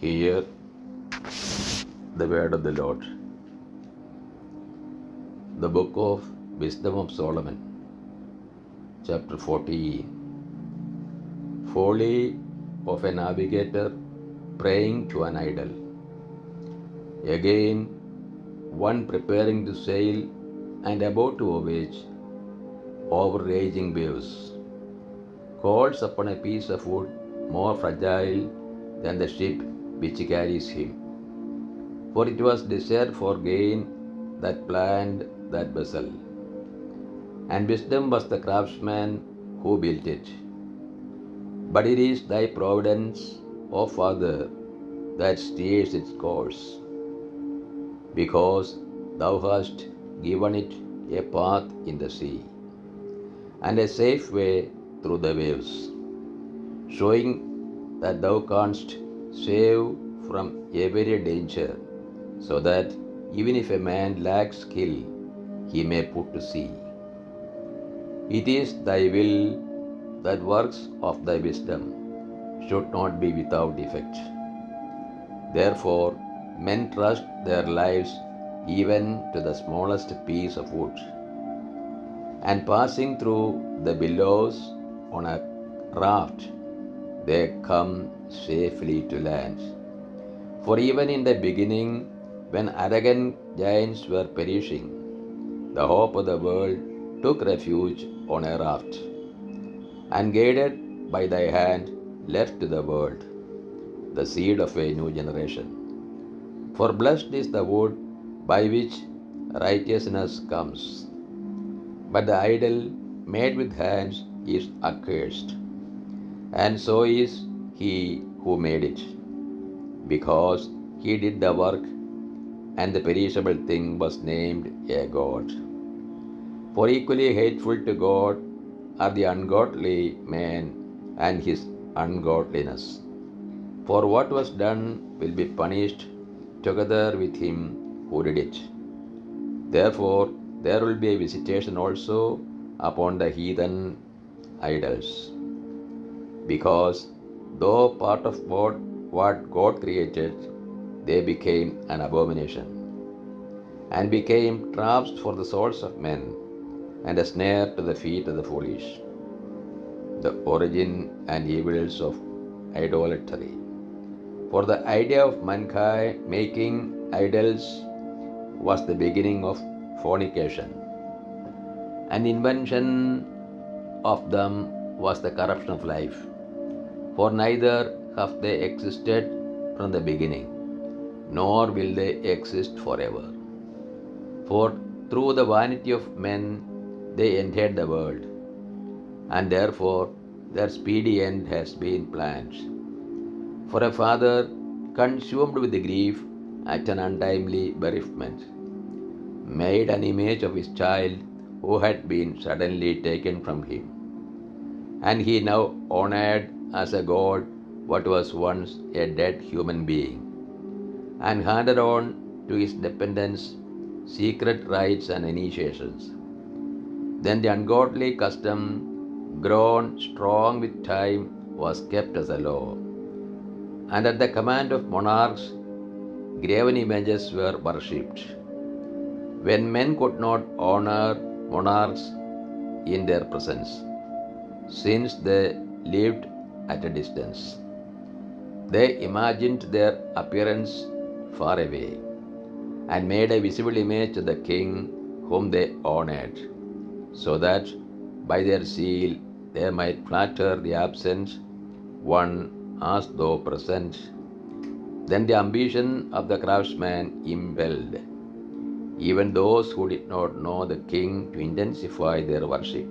Hear the word of the Lord. The book of Wisdom of Solomon, chapter 14. Folly of a navigator praying to an idol. Again, one preparing to sail and about to obey over raging waves, calls upon a piece of wood more fragile than the ship which carries him. For it was desire for gain that planned that vessel, and wisdom was the craftsman who built it. But it is thy providence, O Father, that steers its course, because thou hast given it a path in the sea, and a safe way through the waves, showing that thou canst save from every danger, so that even if a man lacks skill, he may put to sea. It is thy will that works of thy wisdom should not be without effect. Therefore, men trust their lives even to the smallest piece of wood, and passing through the billows on a raft, they come safely to land. For even in the beginning, when arrogant giants were perishing, the hope of the world took refuge on a raft, and guided by thy hand left to the world the seed of a new generation. For blessed is the wood by which righteousness comes, but the idol made with hands is accursed, and so is he who made it, because he did the work, and the perishable thing was named a god. For equally hateful to God are the ungodly man and his ungodliness. For what was done will be punished together with him who did it. Therefore, there will be a visitation also upon the heathen idols, because though part of what God created, they became an abomination, and became traps for the souls of men, and a snare to the feet of the foolish. The origin and evils of idolatry. For the idea of mankind making idols was the beginning of fornication, and the invention of them was the corruption of life. For neither have they existed from the beginning, nor will they exist forever. For through the vanity of men they entered the world, and therefore their speedy end has been planned. For a father consumed with grief at an untimely bereavement made an image of his child who had been suddenly taken from him, and he now honored as a god what was once a dead human being, and handed on to his dependents secret rites and initiations. Then the ungodly custom, grown strong with time, was kept as a law, and at the command of monarchs, graven images were worshipped. When men could not honor monarchs in their presence, since they lived at a distance, they imagined their appearance far away, and made a visible image of the king whom they honored, so that by their zeal they might flatter the absent one as though present. Then the ambition of the craftsman impelled even those who did not know the king to intensify their worship.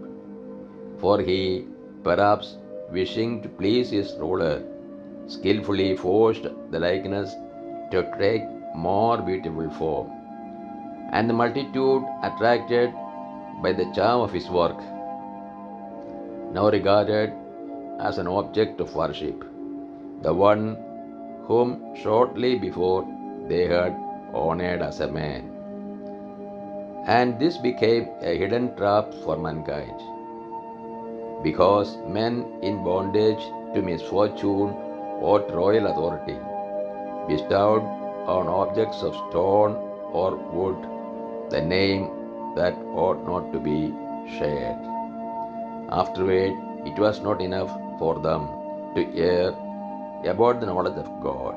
For he, perhaps wishing to please his ruler, skillfully forced the likeness to take more beautiful form, and the multitude, attracted by the charm of his work, now regarded as an object of worship the one whom shortly before they had honored as a man. And this became a hidden trap for mankind, because men in bondage to misfortune or royal authority bestowed on objects of stone or wood the name that ought not to be shared. Afterward, it was not enough for them to hear about the knowledge of God,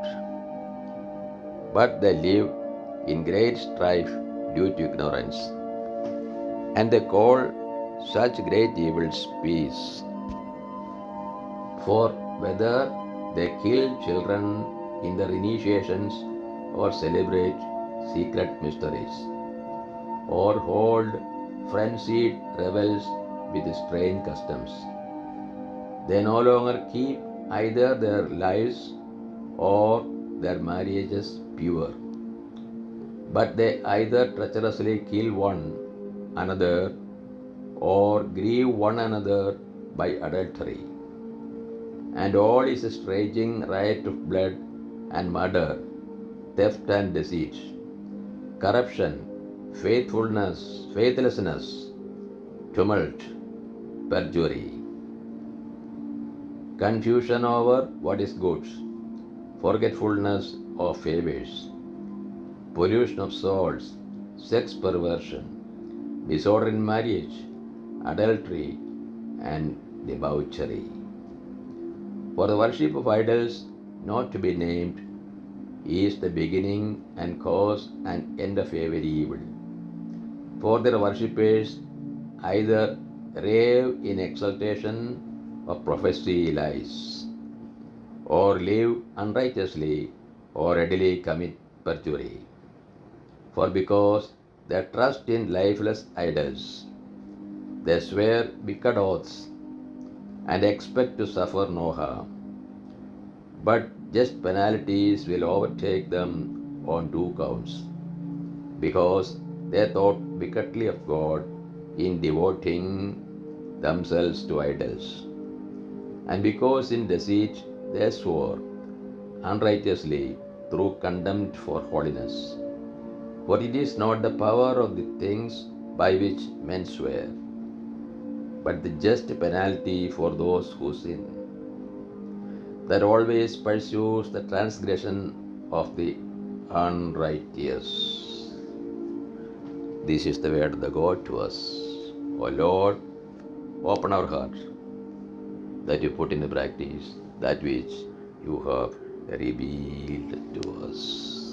but they lived in great strife due to ignorance, and they called such great evils peace. For whether they kill children in their initiations or celebrate secret mysteries or hold frenzied revels with strange customs, they no longer keep either their lives or their marriages pure, but they either treacherously kill one another or grieve one another by adultery. And all is a raging riot of blood and murder, theft and deceit, corruption, faithlessness, tumult, perjury, confusion over what is good, forgetfulness of favors, pollution of souls, sex perversion, disorder in marriage, adultery, and debauchery. For the worship of idols not to be named is the beginning and cause and end of every evil. For their worshippers either rave in exultation or prophesy lies, or live unrighteously, or readily commit perjury. For because they trust in lifeless idols, they swear wicked oaths and expect to suffer no harm. But just penalties will overtake them on two counts, because they thought wickedly of God in devoting themselves to idols, and because in deceit they swore unrighteously through contempt for holiness. For it is not the power of the things by which men swear, but the just penalty for those who sin, that always pursues the transgression of the unrighteous. This is the word of the God to us. O Lord, open our heart that you put into practice that which you have revealed to us.